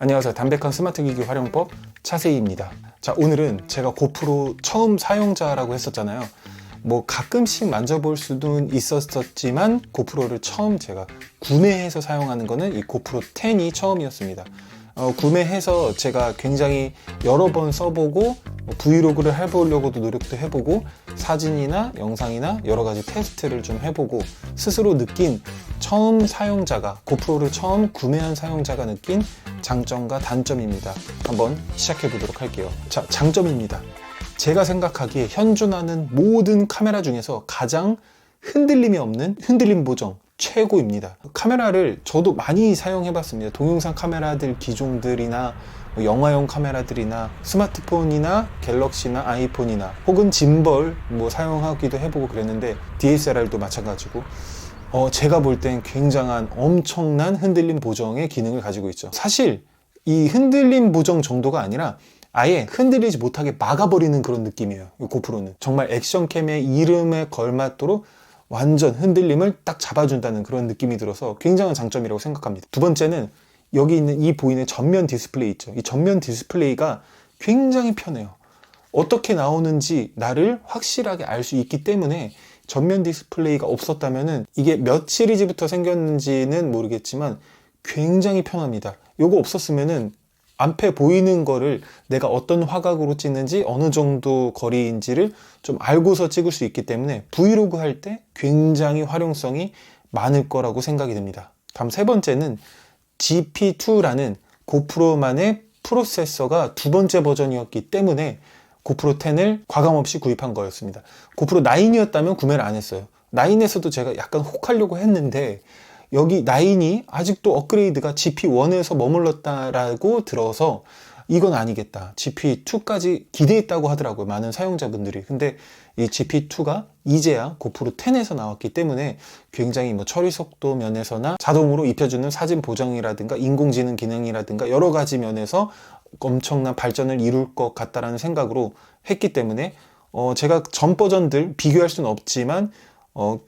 안녕하세요. 담백한 스마트 기기 활용법 차세희입니다. 자, 오늘은 제가 고프로 처음 사용자라고 했었잖아요. 뭐 가끔씩 만져볼 수는 있었지만 고프로를 처음 제가 구매해서 사용하는 거는 이 고프로 10이 처음이었습니다. 구매해서 제가 굉장히 여러 번 써보고 브이로그를 해보려고도 노력도 해보고 사진이나 영상이나 여러 가지 테스트를 좀 해보고 스스로 느낀 처음 사용자가 고프로를 처음 구매한 사용자가 느낀 장점과 단점입니다. 한번 시작해 보도록 할게요. 자, 장점입니다. 제가 생각하기에 현존하는 모든 카메라 중에서 가장 흔들림이 없는 흔들림 보정 최고입니다. 카메라를 저도 많이 사용해 봤습니다. 동영상 카메라들 기종들이나 영화용 카메라들이나 스마트폰이나 갤럭시나 아이폰이나 혹은 짐벌 사용하기도 해보고 그랬는데 DSLR도 마찬가지고 제가 볼 땐 굉장한 엄청난 흔들림 보정의 기능을 가지고 있죠. 사실 이 흔들림 보정 정도가 아니라 아예 흔들리지 못하게 막아버리는 그런 느낌이에요. 이 고프로는 정말 액션캠의 이름에 걸맞도록 완전 흔들림을 딱 잡아준다는 그런 느낌이 들어서 굉장한 장점이라고 생각합니다. 두 번째는 여기 있는 이 보이는 전면 디스플레이 있죠. 이 전면 디스플레이가 굉장히 편해요. 어떻게 나오는지 나를 확실하게 알 수 있기 때문에 전면 디스플레이가 없었다면은 이게 몇 시리즈부터 생겼는지는 모르겠지만 굉장히 편합니다. 요거 없었으면은 앞에 보이는 거를 내가 어떤 화각으로 찍는지 어느 정도 거리인지를 좀 알고서 찍을 수 있기 때문에 브이로그 할 때 굉장히 활용성이 많을 거라고 생각이 듭니다. 다음 세 번째는 GP2라는 고프로만의 프로세서가 두 번째 버전이었기 때문에 고프로 10을 과감없이 구입한 거였습니다. 고프로 9이었다면 구매를 안 했어요. 9에서도 제가 약간 혹하려고 했는데 여기 9이 아직도 업그레이드가 GP1에서 머물렀다라고 들어서 이건 아니겠다. GP2까지 기대했다고 하더라고요. 많은 사용자분들이. 근데 이 GP2가 이제야 고프로 10에서 나왔기 때문에 굉장히 처리 속도 면에서나 자동으로 입혀주는 사진 보정이라든가 인공지능 기능이라든가 여러 가지 면에서 엄청난 발전을 이룰 것 같다라는 생각으로 했기 때문에 제가 전 버전들 비교할 수는 없지만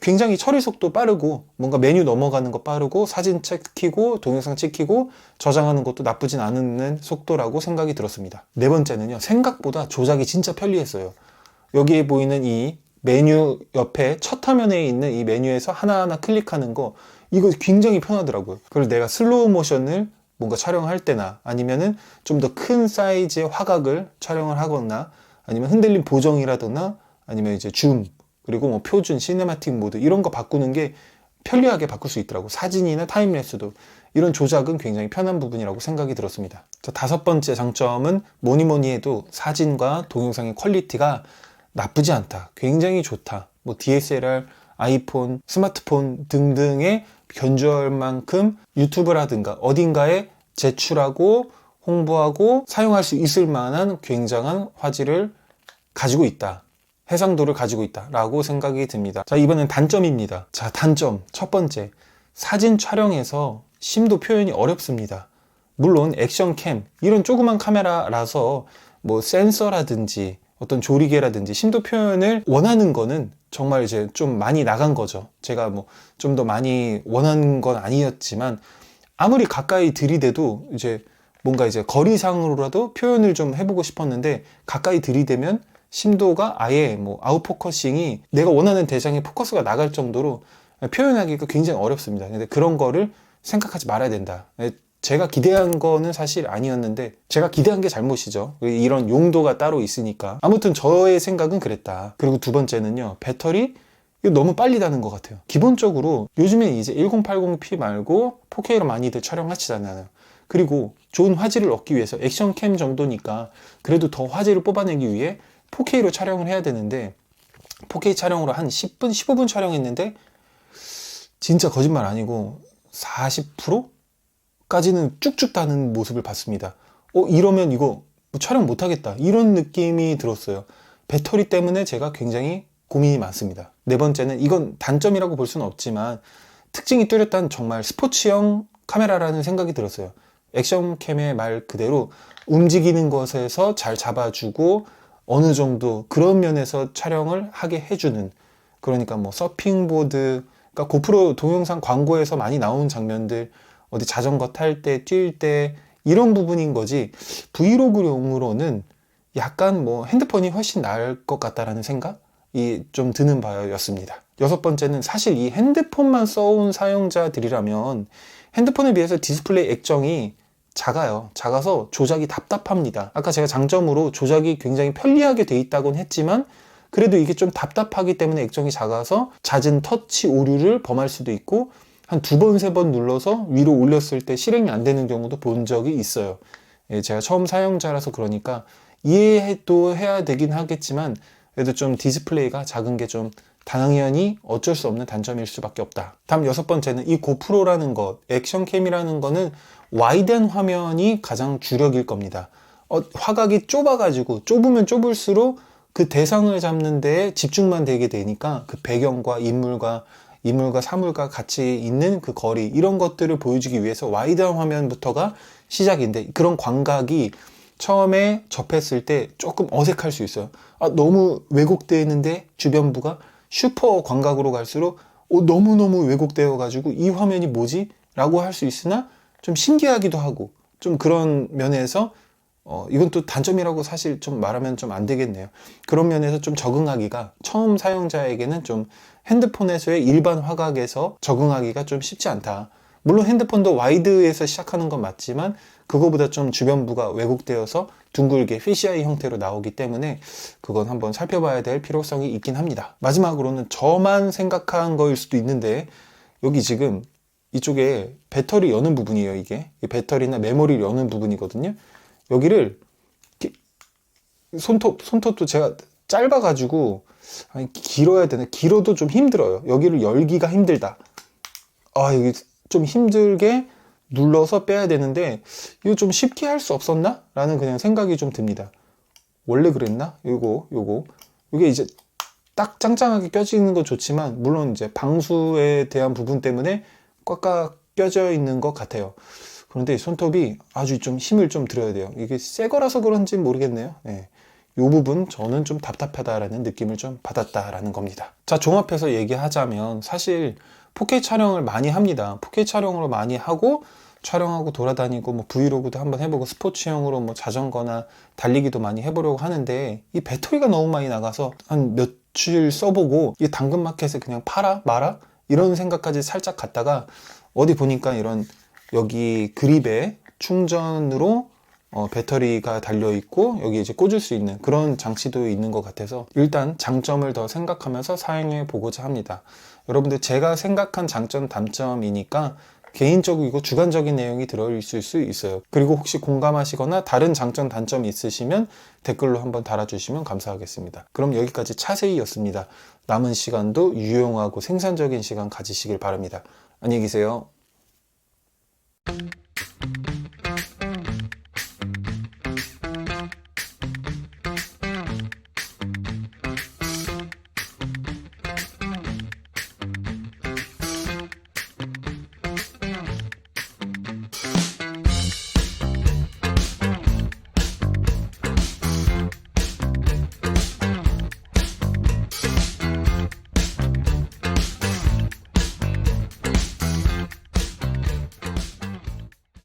굉장히 처리 속도 빠르고 뭔가 메뉴 넘어가는 거 빠르고 사진 찍히고 동영상 찍히고 저장하는 것도 나쁘진 않은 속도라고 생각이 들었습니다. 네 번째는요, 생각보다 조작이 진짜 편리했어요. 여기에 보이는 이 메뉴 옆에 첫 화면에 있는 이 메뉴에서 하나하나 클릭하는 거 이거 굉장히 편하더라고요. 그걸 내가 슬로우 모션을 뭔가 촬영할 때나 아니면은 좀 더 큰 사이즈의 화각을 촬영을 하거나 아니면 흔들림 보정이라거나 아니면 이제 줌 그리고 표준, 시네마틱 모드 이런 거 바꾸는 게 편리하게 바꿀 수 있더라고. 사진이나 타임랩스도 이런 조작은 굉장히 편한 부분이라고 생각이 들었습니다. 자, 다섯 번째 장점은 뭐니 해도 사진과 동영상의 퀄리티가 나쁘지 않다. 굉장히 좋다. DSLR, 아이폰, 스마트폰 등등의 견주할 만큼 유튜브라든가 어딘가에 제출하고 홍보하고 사용할 수 있을 만한 굉장한 화질을 가지고 있다. 해상도를 가지고 있다라고 생각이 듭니다. 자, 이번엔 단점입니다. 자, 단점 첫 번째, 사진 촬영에서 심도 표현이 어렵습니다. 물론 액션캠 이런 조그만 카메라라서 센서라든지 어떤 조리개라든지 심도 표현을 원하는 거는 정말 이제 좀 많이 나간 거죠. 제가 좀 더 많이 원하는 건 아니었지만 아무리 가까이 들이대도 이제 뭔가 이제 거리상으로라도 표현을 좀 해보고 싶었는데 가까이 들이대면 심도가 아예 아웃포커싱이 내가 원하는 대상에 포커스가 나갈 정도로 표현하기가 굉장히 어렵습니다. 근데 그런 거를 생각하지 말아야 된다. 제가 기대한 거는 사실 아니었는데 제가 기대한 게 잘못이죠. 이런 용도가 따로 있으니까. 아무튼 저의 생각은 그랬다. 그리고 두 번째는요, 배터리 이거 너무 빨리 닿는 것 같아요. 기본적으로 요즘에 이제 1080p 말고 4K로 많이들 촬영하시잖아요. 그리고 좋은 화질을 얻기 위해서 액션캠 정도니까 그래도 더 화질을 뽑아내기 위해 4K로 촬영을 해야 되는데 4K 촬영으로 한 10분, 15분 촬영했는데 진짜 거짓말 아니고 40%까지는 쭉쭉 닿는 모습을 봤습니다. 이러면 이거 촬영 못하겠다 이런 느낌이 들었어요. 배터리 때문에 제가 굉장히 고민이 많습니다. 네 번째는 이건 단점이라고 볼 수는 없지만 특징이 뚜렷한 정말 스포츠형 카메라라는 생각이 들었어요. 액션캠의 말 그대로 움직이는 것에서 잘 잡아주고 어느 정도 그런 면에서 촬영을 하게 해주는, 그러니까 서핑보드, 그러니까 고프로 동영상 광고에서 많이 나온 장면들, 어디 자전거 탈 때, 뛸 때 이런 부분인 거지 브이로그용으로는 약간 뭐 핸드폰이 훨씬 나을 것 같다라는 생각이 좀 드는 바였습니다. 여섯 번째는 사실 이 핸드폰만 써온 사용자들이라면 핸드폰에 비해서 디스플레이 액정이 작아요. 작아서 조작이 답답합니다. 아까 제가 장점으로 조작이 굉장히 편리하게 돼 있다고는 했지만 그래도 이게 좀 답답하기 때문에 액정이 작아서 잦은 터치 오류를 범할 수도 있고 한 두 번, 세 번 눌러서 위로 올렸을 때 실행이 안 되는 경우도 본 적이 있어요. 예, 제가 처음 사용자라서 그러니까 이해도 해야 되긴 하겠지만 그래도 좀 디스플레이가 작은 게 좀 당연히 어쩔 수 없는 단점일 수밖에 없다. 다음 여섯 번째는 이 고프로라는 것, 액션캠이라는 거는 와이드한 화면이 가장 주력일 겁니다. 화각이 좁아가지고 좁으면 좁을수록 그 대상을 잡는 데에 집중만 되게 되니까 그 배경과 인물과 사물과 같이 있는 그 거리 이런 것들을 보여주기 위해서 와이드한 화면부터가 시작인데 그런 광각이 처음에 접했을 때 조금 어색할 수 있어요. 너무 왜곡되어 있는데 주변부가 슈퍼 광각으로 갈수록 너무너무 왜곡되어 가지고 이 화면이 뭐지? 라고 할 수 있으나 좀 신기하기도 하고 좀 그런 면에서 이건 또 단점이라고 사실 좀 말하면 좀 안 되겠네요. 그런 면에서 좀 적응하기가 처음 사용자에게는 좀 핸드폰에서의 일반 화각에서 적응하기가 좀 쉽지 않다. 물론 핸드폰도 와이드에서 시작하는 건 맞지만 그거보다 좀 주변부가 왜곡되어서 둥글게 피시아이 형태로 나오기 때문에 그건 한번 살펴봐야 될 필요성이 있긴 합니다. 마지막으로는 저만 생각한 거일 수도 있는데 여기 지금 이쪽에 배터리 여는 부분이에요. 이게 배터리나 메모리를 여는 부분이거든요. 여기를 손톱도 제가 짧아가지고 길어야 되나? 길어도 좀 힘들어요. 여기를 열기가 힘들다. 여기 좀 힘들게 눌러서 빼야 되는데 이거 좀 쉽게 할 수 없었나? 라는 그냥 생각이 좀 듭니다. 원래 그랬나? 이게 이제 딱 짱짱하게 껴지는 건 좋지만 물론 이제 방수에 대한 부분 때문에 꽉꽉 껴져 있는 것 같아요. 그런데 손톱이 아주 좀 힘을 좀 들여야 돼요. 이게 새 거라서 그런지 모르겠네요. 네. 이 부분 저는 좀 답답하다라는 느낌을 좀 받았다라는 겁니다. 자, 종합해서 얘기하자면 사실 4K 촬영을 많이 합니다. 4K 촬영으로 많이 하고 촬영하고 돌아다니고 뭐 브이로그도 한번 해보고 스포츠용으로 뭐 자전거나 달리기도 많이 해보려고 하는데 이 배터리가 너무 많이 나가서 한 며칠 써보고 이게 당근마켓에 그냥 팔아 마라 이런 생각까지 살짝 갔다가 어디 보니까 이런 여기 그립에 충전으로 배터리가 달려있고 여기 이제 꽂을 수 있는 그런 장치도 있는 것 같아서 일단 장점을 더 생각하면서 사용해 보고자 합니다. 여러분들 제가 생각한 장점 단점이니까 개인적이고 주관적인 내용이 들어있을 수 있어요. 그리고 혹시 공감하시거나 다른 장점 단점이 있으시면 댓글로 한번 달아주시면 감사하겠습니다. 그럼 여기까지 차세이였습니다. 남은 시간도 유용하고 생산적인 시간 가지시길 바랍니다. 안녕히 계세요.